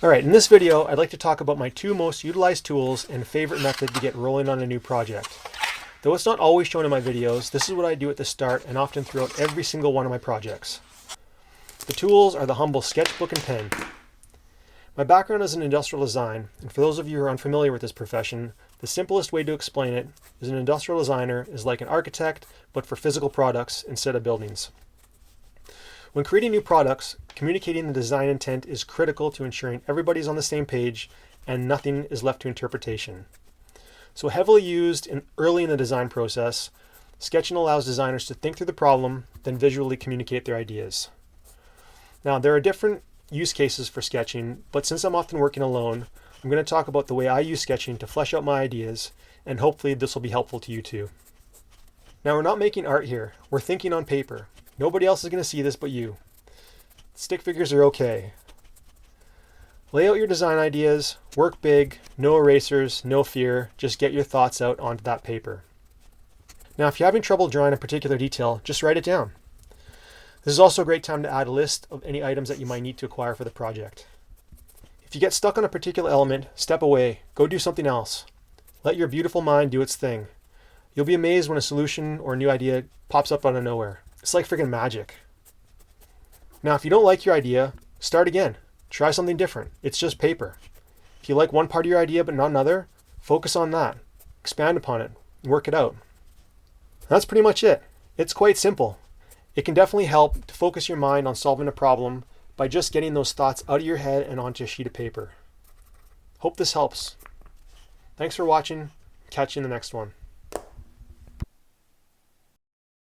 Alright, in this video I'd like to talk about my two most utilized tools and favorite method to get rolling on a new project. Though it's not always shown in my videos, this is what I do at the start and often throughout every single one of my projects. The tools are the humble sketchbook and pen. My background is in industrial design, and for those of you who are unfamiliar with this profession, the simplest way to explain it is an industrial designer is like an architect, but for physical products instead of buildings. When creating new products, communicating the design intent is critical to ensuring everybody's on the same page and nothing is left to interpretation. So heavily used early in the design process, sketching allows designers to think through the problem, then visually communicate their ideas. Now, there are different use cases for sketching, but since I'm often working alone, I'm going to talk about the way I use sketching to flesh out my ideas, and hopefully this will be helpful to you too. Now, we're not making art here, we're thinking on paper. Nobody else is going to see this but you. Stick figures are okay. Lay out your design ideas, work big, no erasers, no fear, just get your thoughts out onto that paper. Now, if you're having trouble drawing a particular detail, just write it down. This is also a great time to add a list of any items that you might need to acquire for the project. If you get stuck on a particular element, step away, go do something else. Let your beautiful mind do its thing. You'll be amazed when a solution or a new idea pops up out of nowhere. It's like freaking magic. Now, if you don't like your idea, start again. Try something different. It's just paper. If you like one part of your idea but not another, focus on that. Expand upon it. Work it out. That's pretty much it. It's quite simple. It can definitely help to focus your mind on solving a problem by just getting those thoughts out of your head and onto a sheet of paper. Hope this helps. Thanks for watching. Catch you in the next one.